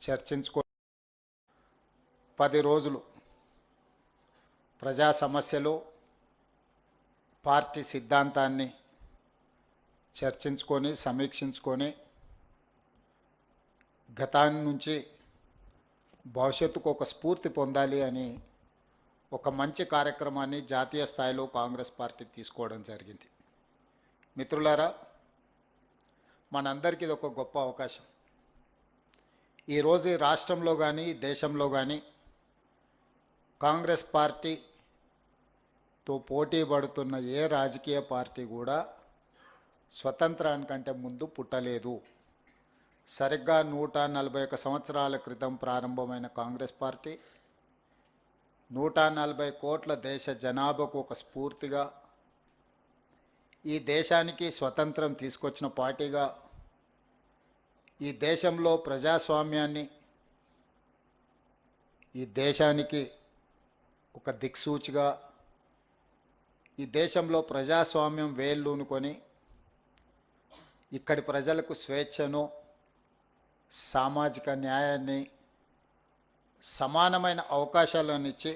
చర్చించుకో 10 రోజులు ప్రజా సమస్యలు పార్టీ సిద్ధాంతాన్ని చర్చించుకొని సమీక్షించుకొని గతాన్ని నుంచి భవిష్యత్తుకు ఒక స్ఫూర్తి పొందాలి అని ఒక మంచి కార్యక్రమాన్ని జాతీయ స్థాయిలో కాంగ్రెస్ పార్టీ తీసుకోవడం జరిగింది. మిత్రులారా, మనందరికీ ఇది ఒక గొప్ప అవకాశం. ఈరోజు రాష్ట్రంలో కానీ దేశంలో కానీ కాంగ్రెస్ పార్టీతో పోటీ పడుతున్న ఏ రాజకీయ పార్టీ కూడా స్వతంత్రానికంటే ముందు పుట్టలేదు. సరిగ్గా 141 సంవత్సరాల క్రితం ప్రారంభమైన కాంగ్రెస్ పార్టీ 140 కోట్ల దేశ జనాభాకు ఒక స్ఫూర్తిగా, ఈ దేశానికి స్వతంత్రం తీసుకొచ్చిన పార్టీగా, ఈ దేశంలో ప్రజాస్వామ్యాన్ని, ఈ దేశానికి ఒక దిక్సూచిగా, ఈ దేశంలో ప్రజాస్వామ్యం వేళ్ళూనుకొని ఇక్కడి ప్రజలకు స్వేచ్ఛను, సామాజిక న్యాయాన్ని, సమానమైన అవకాశాలను ఇచ్చి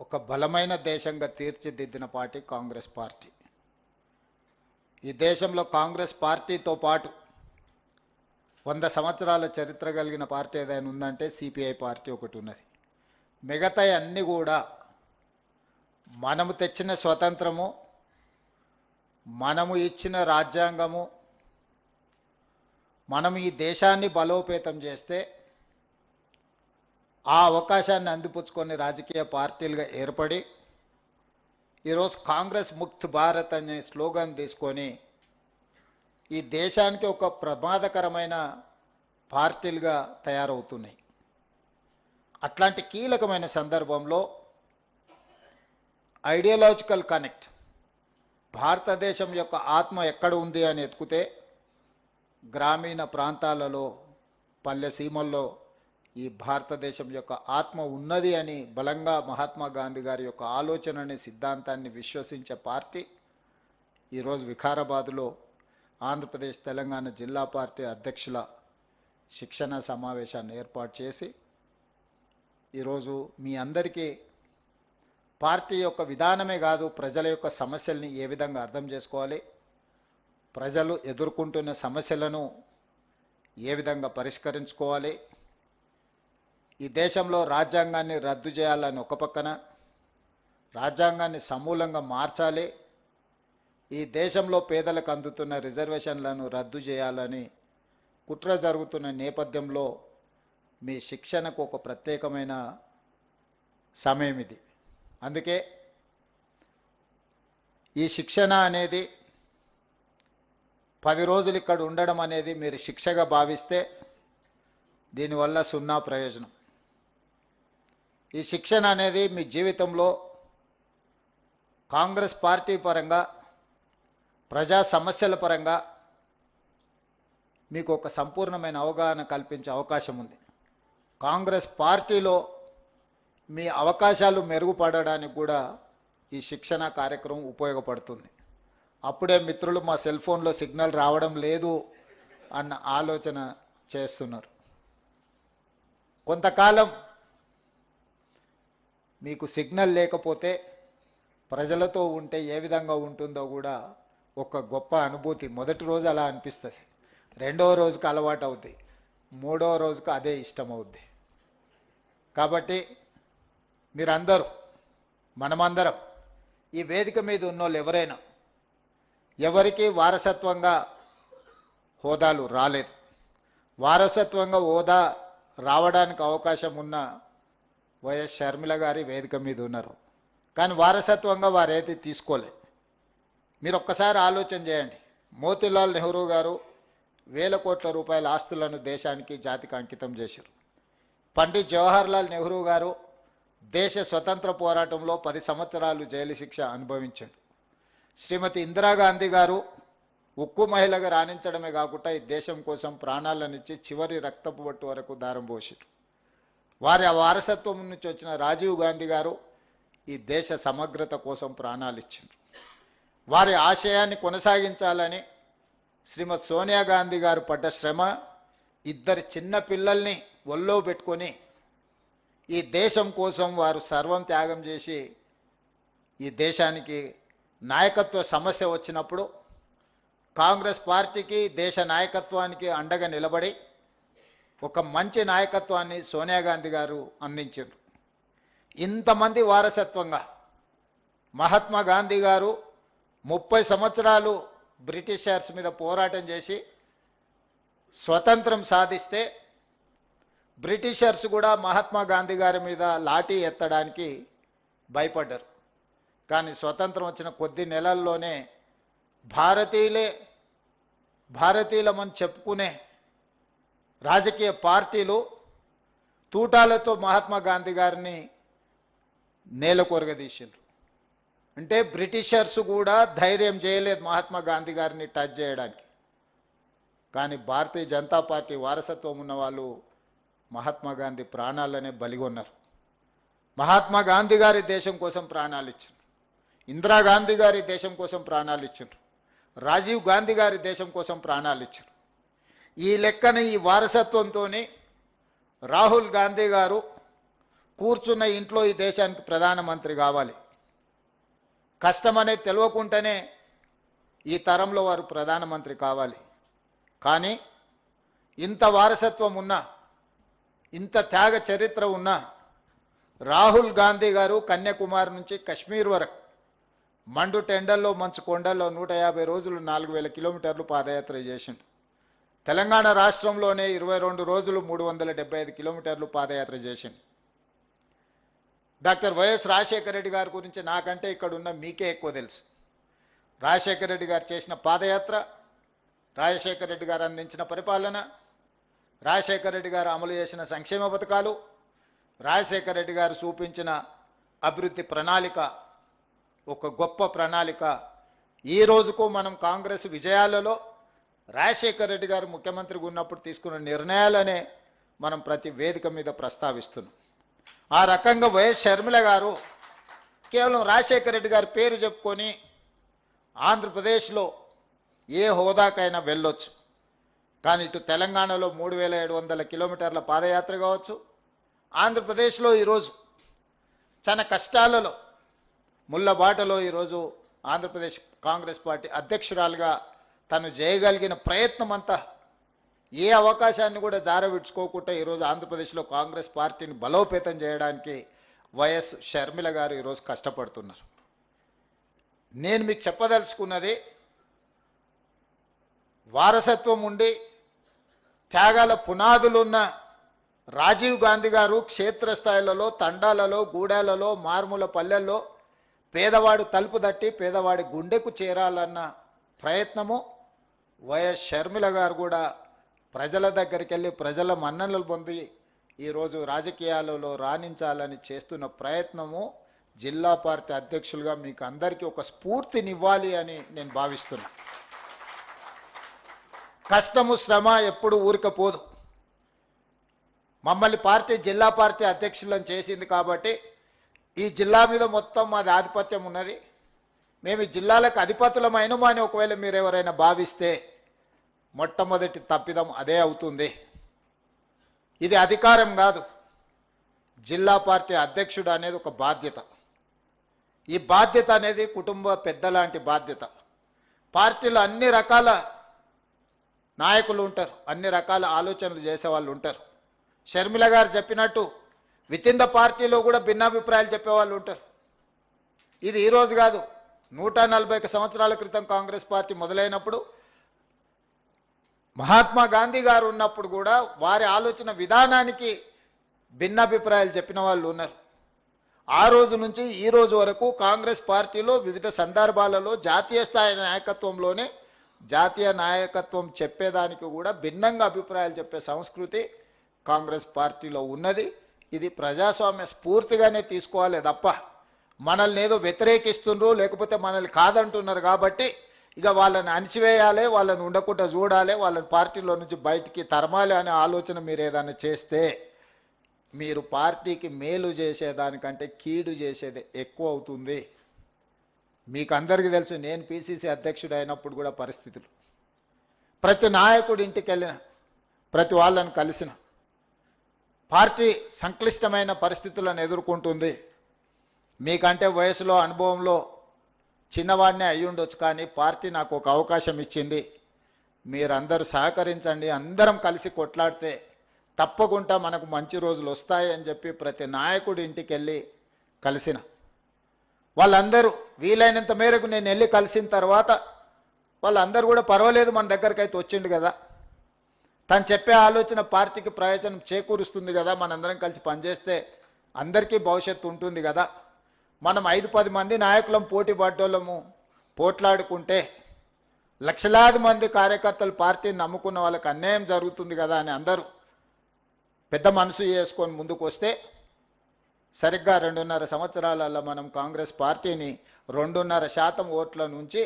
ఒక బలమైన దేశంగా తీర్చిదిద్దిన పార్టీ కాంగ్రెస్ పార్టీ. ఈ దేశంలో కాంగ్రెస్ పార్టీతో పాటు 100 సంవత్సరాల చరిత్ర కలిగిన పార్టీ ఏదైనా ఉందంటే సిపిఐ పార్టీ ఒకటి ఉన్నది. మిగతా అన్నీ కూడా మనము తెచ్చిన స్వతంత్రము, మనము ఇచ్చిన రాజ్యాంగము, మనం ఈ దేశాన్ని బలోపేతం చేస్తే ఆ అవకాశాన్ని అందిపుచ్చుకొని రాజకీయ పార్టీలుగా ఏర్పడి ఈరోజు కాంగ్రెస్ ముక్త్ భారత్ అనే స్లోగన్ తీసుకొని ఈ దేశానికి ఒక ప్రమాదకరమైన పార్టీలుగా తయారవుతున్నాయి. అట్లాంటి కీలకమైన సందర్భంలో ఐడియాలజికల్ కనెక్ట్, భారతదేశం యొక్క ఆత్మ ఎక్కడ ఉంది అని ఎత్తుకుతే గ్రామీణ ప్రాంతాలలో, పల్లె సీమల్లో ఈ భారతదేశం యొక్క ఆత్మ ఉన్నది అని బలంగా మహాత్మా గాంధీ గారి యొక్క ఆలోచన అనే సిద్ధాంతాన్ని విశ్వసించే పార్టీ ఈరోజు వికారాబాద్లో ఆంధ్రప్రదేశ్ తెలంగాణ జిల్లా పార్టీ అధ్యక్షుల శిక్షణ సమావేశాన్ని ఏర్పాటు చేసి ఈరోజు మీ అందరికీ పార్టీ యొక్క విధానమే కాదు, ప్రజల యొక్క సమస్యల్ని ఏ విధంగా అర్థం చేసుకోవాలి, ప్రజలు ఎదుర్కొంటున్న సమస్యలను ఏ విధంగా పరిష్కరించుకోవాలి, ఈ దేశంలో రాజ్యాంగాన్ని రద్దు చేయాలని ఒక పక్కన, రాజ్యాంగాన్ని సమూలంగా మార్చాలి, ఈ దేశంలో పేదలకు అందుతున్న రిజర్వేషన్లను రద్దు చేయాలని కుట్ర జరుగుతున్న నేపథ్యంలో మీ శిక్షణకు ఒక ప్రత్యేకమైన సమయం ఇది. అందుకే ఈ శిక్షణ అనేది 10 రోజులు ఇక్కడ ఉండడం అనేది మీరు శిక్షగా భావిస్తే దీనివల్ల సున్నా ప్రయోజనం. ఈ శిక్షణ అనేది మీ జీవితంలో కాంగ్రెస్ పార్టీ పరంగా, ప్రజా సమస్యల పరంగా మీకు ఒక సంపూర్ణమైన అవగాహన కల్పించే అవకాశం ఉంది. కాంగ్రెస్ పార్టీలో మీ అవకాశాలు మెరుగుపడడానికి కూడా ఈ శిక్షణ కార్యక్రమం ఉపయోగపడుతుంది. అప్పుడే మిత్రులు మా సెల్ ఫోన్లో సిగ్నల్ రావడం లేదు అన్న ఆలోచన చేస్తున్నారు. కొంతకాలం మీకు సిగ్నల్ లేకపోతే ప్రజలతో ఉంటే ఏ విధంగా ఉంటుందో కూడా ఒక గొప్ప అనుభూతి. మొదటి రోజు అలా అనిపిస్తుంది, రెండవ రోజుకు అలవాటు అవుద్ది, మూడవ రోజుకు అదే ఇష్టం అవుద్ది. కాబట్టి మీరందరూ, మనమందరం, ఈ వేదిక మీద ఉన్నోళ్ళు ఎవరైనా, ఎవరికి వారసత్వంగా హోదాలు రాలేదు, వారసత్వంగా హోదా రావడానికి అవకాశం ఉన్న వైఎస్ షర్మిల గారి వేదిక మీద ఉన్నారు, కానీ వారసత్వంగా వారేది తీసుకోలే. మీరు ఒక్కసారి ఆలోచన చేయండి. మోతీలాల్ నెహ్రూ గారు 1000 కోట్ల రూపాయల ఆస్తులను దేశానికి, జాతికి అంకితం చేశారు. పండిట్ జవహర్లాల్ నెహ్రూ గారు దేశ స్వతంత్ర పోరాటంలో 10 సంవత్సరాలు జైలు శిక్ష అనుభవించారు. శ్రీమతి ఇందిరాగాంధీ గారు ఉక్కు మహిళగా రాణించడమే కాకుండా ఈ దేశం కోసం ప్రాణాలనిచ్చి చివరి రక్తపు బొట్టు వరకు దారం పోసారు. వారి వారసత్వం నుంచి వచ్చిన రాజీవ్ గాంధీ గారు ఈ దేశ సమగ్రత కోసం ప్రాణాలు ఇచ్చారు. వారి ఆశయాన్ని కొనసాగించాలని శ్రీమతి సోనియా గాంధీ గారు పడ్డ శ్రమ ఇద్దరు చిన్న పిల్లల్ని ఒళ్ళో పెట్టుకొని ఈ దేశం కోసం వారు సర్వం త్యాగం చేసి ఈ దేశానికి నాయకత్వ సమస్య వచ్చినప్పుడు కాంగ్రెస్ పార్టీకి దేశ నాయకత్వానికి అండగా నిలబడి ఒక మంచి నాయకత్వాన్ని సోనియా గాంధీ గారు అందించారు. ఇంతమంది వారసత్వంగా మహాత్మా గాంధీ గారు 30 సంవత్సరాలు బ్రిటిషర్స్ మీద పోరాటం చేసి స్వతంత్రం సాధిస్తే బ్రిటిషర్స్ కూడా మహాత్మా గాంధీ గారి మీద లాఠీ ఎత్తడానికి భయపడ్డారు. కానీ స్వతంత్రం వచ్చిన కొద్ది నెలల్లోనే భారతీయులమని చెప్పుకునే రాజకీయ పార్టీలు తూటాలతో మహాత్మా గాంధీ గారిని నేలకొరగదీసిండ్రు. అంటే బ్రిటిషర్స్ కూడా ధైర్యం చేయలేదు మహాత్మా గాంధీ గారిని టచ్ చేయడానికి. కానీ భారతీయ జనతా పార్టీ వారసత్వం ఉన్న వాళ్ళు మహాత్మా గాంధీ ప్రాణాలనే బలిగొన్నారు. మహాత్మా గాంధీ గారి దేశం కోసం ప్రాణాలు ఇచ్చారు. ఇందిరాగాంధీ గారి దేశం కోసం ప్రాణాలు ఇచ్చారు. రాజీవ్ గాంధీ గారి దేశం కోసం ప్రాణాలు ఇచ్చారు. ఈ లెక్కన ఈ వారసత్వంతోనే రాహుల్ గాంధీ గారు కూర్చున్న ఇంట్లో ఈ దేశానికి ప్రధానమంత్రి కావాలి. కష్టమనేది తెలియకుండానే ఈ తరంలో వారు ప్రధానమంత్రి కావాలి. కానీ ఇంత వారసత్వం ఉన్నా, ఇంత త్యాగ చరిత్ర ఉన్నా రాహుల్ గాంధీ గారు కన్యాకుమారి నుంచి కశ్మీర్ వరకు మండు టెండల్లో మంచు కొండల్లో 150 రోజులు 4000 కిలోమీటర్లు పాదయాత్ర చేసిండు. తెలంగాణ రాష్ట్రంలోనే 22 రోజులు 375 కిలోమీటర్లు పాదయాత్ర చేసిండు. డాక్టర్ వైఎస్ రాజశేఖర రెడ్డి గారి గురించి నాకంటే ఇక్కడ ఉన్న మీకే ఎక్కువ తెలుసు. రాజశేఖర రెడ్డి గారు చేసిన పాదయాత్ర, రాజశేఖర రెడ్డి గారు అందించిన పరిపాలన, రాజశేఖర రెడ్డి గారు అమలు చేసిన సంక్షేమ పథకాలు, రాజశేఖర రెడ్డి గారు చూపించిన అభివృద్ధి ప్రణాళిక ఒక గొప్ప ప్రణాళిక. ఈ రోజుకు మనం కాంగ్రెస్ విజయాలలో రాజశేఖర రెడ్డి గారు ముఖ్యమంత్రిగా ఉన్నప్పుడు తీసుకున్న నిర్ణయాలనే మనం ప్రతి వేదిక మీద ప్రస్తావిస్తున్నాం. ఆ రకంగా వైఎస్ షర్మిల గారు కేవలం రాజశేఖర రెడ్డి గారి పేరు చెప్పుకొని ఆంధ్రప్రదేశ్లో ఏ హోదాకైనా వెళ్ళొచ్చు. కానీ ఇటు తెలంగాణలో 3700 కిలోమీటర్ల పాదయాత్ర కావచ్చు, ఆంధ్రప్రదేశ్లో ఈరోజు చాలా కష్టాలలో ముళ్ళబాటలో ఈరోజు ఆంధ్రప్రదేశ్ కాంగ్రెస్ పార్టీ అధ్యక్షురాలుగా తను చేయగలిగిన ప్రయత్నం అంతా ఏ అవకాశాన్ని కూడా జారవిడ్చుకోకుండా ఈరోజు ఆంధ్రప్రదేశ్లో కాంగ్రెస్ పార్టీని బలోపేతం చేయడానికి వైఎస్ షర్మిల గారు ఈరోజు కష్టపడుతున్నారు. నేను మీకు చెప్పదలుచుకున్నది, వారసత్వం ఉండి త్యాగాల పునాదులున్న రాజీవ్ గాంధీ గారు క్షేత్రస్థాయిలలో, తండాలలో, గూడాలలో, మారుమూల పల్లెల్లో పేదవాడు తలుపు తట్టి పేదవాడి గుండెకు చేరాలన్న ప్రయత్నము వైఎస్ షర్మిల గారు కూడా ప్రజల దగ్గరికి వెళ్ళి ప్రజల మన్ననలు పొంది ఈరోజు రాజకీయాలలో రాణించాలని చేస్తున్న ప్రయత్నము జిల్లా పార్టీ అధ్యక్షులుగా మీకు అందరికీ ఒక స్ఫూర్తినివ్వాలి అని నేను భావిస్తున్నా. కష్టము శ్రమ ఎప్పుడు ఊరికపోదు. మమ్మల్ని జిల్లా పార్టీ అధ్యక్షులను చేసింది కాబట్టి ఈ జిల్లా మీద మొత్తం మాది ఆధిపత్యం ఉన్నది. మేము ఈ జిల్లాలకు అధిపతులమైనము అని ఒకవేళ మీరు ఎవరైనా భావిస్తే మొట్టమొదటి తప్పిదం అదే అవుతుంది. ఇది అధికారం కాదు. జిల్లా పార్టీ అధ్యక్షుడు అనేది ఒక బాధ్యత. ఈ బాధ్యత అనేది కుటుంబ పెద్దలాంటి బాధ్యత. పార్టీలో అన్ని రకాల నాయకులు ఉంటారు, అన్ని రకాల ఆలోచనలు చేసేవాళ్ళు ఉంటారు. షర్మిల గారు చెప్పినట్టు వితిన్ ద పార్టీలో కూడా భిన్నాభిప్రాయాలు చెప్పేవాళ్ళు ఉంటారు. ఇది ఈరోజు కాదు, 141 సంవత్సరాల క్రితం కాంగ్రెస్ పార్టీ మొదలైనప్పుడు మహాత్మా గాంధీ గారు ఉన్నప్పుడు కూడా వారి ఆలోచన విధానానికి భిన్నాభిప్రాయాలు చెప్పిన వాళ్ళు ఉన్నారు. ఆ రోజు నుంచి ఈ రోజు వరకు కాంగ్రెస్ పార్టీలో వివిధ సందర్భాలలో జాతీయ స్థాయి నాయకత్వంలోనే జాతీయ నాయకత్వం చెప్పేదానికి కూడా భిన్నంగా అభిప్రాయాలు చెప్పే సంస్కృతి కాంగ్రెస్ పార్టీలో ఉన్నది. ఇది ప్రజాస్వామ్య స్ఫూర్తిగానే తీసుకోవాలి తప్ప మనల్ని ఏదో వ్యతిరేకిస్తుండ్రు లేకపోతే మనల్ని కాదంటున్నారు కాబట్టి ఇక వాళ్ళని అణిచివేయాలి, వాళ్ళని ఉండకుండా చూడాలి, వాళ్ళని పార్టీలో నుంచి బయటికి తరమాలి అనే ఆలోచన మీరు ఏదైనా చేస్తే మీరు పార్టీకి మేలు చేసేదానికంటే కీడు చేసేది ఎక్కువ అవుతుంది. మీకు అందరికీ తెలుసు, నేను పిసిసి అధ్యక్షుడు అయినప్పుడు కూడా పరిస్థితులు ప్రతి నాయకుడి ఇంటికి వెళ్ళిన ప్రతి వాళ్ళని కలిసిన. పార్టీ సంక్లిష్టమైన పరిస్థితులను ఎదుర్కొంటుంది. మీకంటే వయసులో అనుభవంలో చిన్నవాడినే అయి ఉండొచ్చు, కానీ పార్టీ నాకు ఒక అవకాశం ఇచ్చింది. మీరందరూ సహకరించండి, అందరం కలిసి కొట్లాడితే తప్పకుండా మనకు మంచి రోజులు వస్తాయి అని చెప్పి ప్రతి నాయకుడి ఇంటికి వెళ్ళి కలిసిన. వాళ్ళందరూ వీలైనంత మేరకు నేను వెళ్ళి కలిసిన తర్వాత వాళ్ళందరూ కూడా పర్వాలేదు, మన దగ్గరికి అయితే వచ్చిండు కదా, తను చెప్పే ఆలోచన పార్టీకి ప్రయోజనం చేకూరుస్తుంది కదా, మనందరం కలిసి పనిచేస్తే అందరికీ భవిష్యత్తు ఉంటుంది కదా, మనం 5-10 మంది నాయకులం పోటీ పడ్డోళ్ళము పోట్లాడుకుంటే లక్షలాది మంది కార్యకర్తలు పార్టీని నమ్ముకున్న వాళ్ళకి అన్యాయం జరుగుతుంది కదా అని అందరూ పెద్ద మనసు చేసుకొని ముందుకు వస్తే సరిగ్గా 2.5 సంవత్సరాలలో మనం కాంగ్రెస్ పార్టీని 2.5% ఓట్ల నుంచి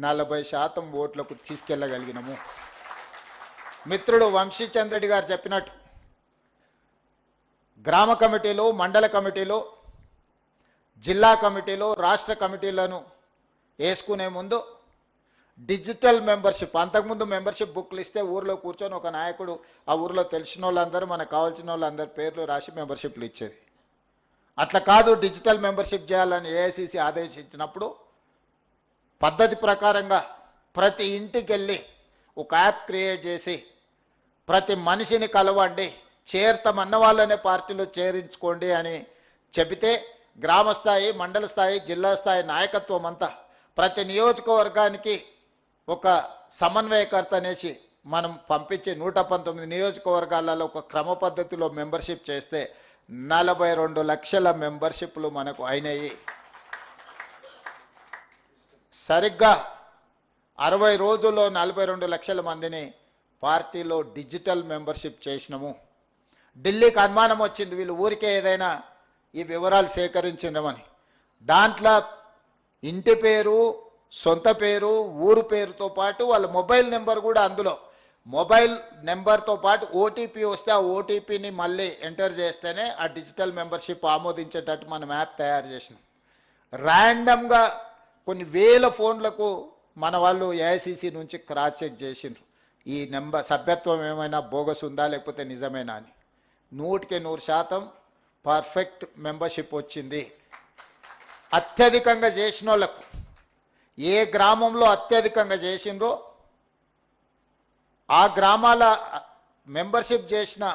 40% ఓట్లకు తీసుకెళ్లగలిగినాము. మిత్రుడు వంశీచంద్రెడ్డి గారు చెప్పినట్టు గ్రామ కమిటీలు, మండల కమిటీలు, జిల్లా కమిటీలు, రాష్ట్ర కమిటీలను వేసుకునే ముందు డిజిటల్ మెంబర్షిప్, అంతకుముందు మెంబర్షిప్ బుక్లు ఇస్తే ఊర్లో కూర్చొని ఒక నాయకుడు ఆ ఊర్లో తెలిసిన వాళ్ళందరూ మనకు కావాల్సిన వాళ్ళందరి పేర్లు రాసి మెంబర్షిప్లు ఇచ్చేది. అట్లా కాదు, డిజిటల్ మెంబర్షిప్ చేయాలని ఏఐసిసి ఆదేశించినప్పుడు పద్ధతి ప్రకారంగా ప్రతి ఇంటికి వెళ్ళి ఒక యాప్ క్రియేట్ చేసి ప్రతి మనిషిని కలవండి, చేరతామన్న వాళ్ళనే పార్టీలో చేరించుకోండి అని చెబితే గ్రామ స్థాయి, మండల స్థాయి, జిల్లా స్థాయి నాయకత్వం అంతా ప్రతి నియోజకవర్గానికి ఒక సమన్వయకర్త అనేసి మనం పంపించి 119 నియోజకవర్గాలలో ఒక క్రమ పద్ధతిలో మెంబర్షిప్ చేస్తే 42 లక్షల మెంబర్షిప్లు మనకు అయినాయి. సరిగ్గా 60 రోజుల్లో 42 లక్షల మందిని పార్టీలో డిజిటల్ మెంబర్షిప్ చేసినాము. ఢిల్లీకి అనుమానం వచ్చింది, వీళ్ళు ఊరికే ఏదైనా ఈ వివరాలు సేకరించినామని. దాంట్లో ఇంటి పేరు, సొంత పేరు, ఊరు పేరుతో పాటు వాళ్ళ మొబైల్ నెంబర్ కూడా, అందులో మొబైల్ నెంబర్తో పాటు ఓటీపీ వస్తే ఆ ఓటీపీని మళ్ళీ ఎంటర్ చేస్తేనే ఆ డిజిటల్ మెంబర్షిప్ ఆమోదించేటట్టు మనం యాప్ తయారు చేసినాం. ర్యాండమ్గా కొన్ని వేల ఫోన్లకు మన వాళ్ళు ఏఐసిసి నుంచి క్రాస్ చెక్ చేసిండ్రు, ఈ నెంబర్ సభ్యత్వం ఏమైనా బోగస్ ఉందా లేకపోతే నిజమేనా అని. 100% పర్ఫెక్ట్ మెంబర్షిప్ వచ్చింది. అత్యధికంగా చేసిన వాళ్ళకు, ఏ గ్రామంలో అత్యధికంగా చేసిండ్రో ఆ గ్రామాల మెంబర్షిప్ చేసిన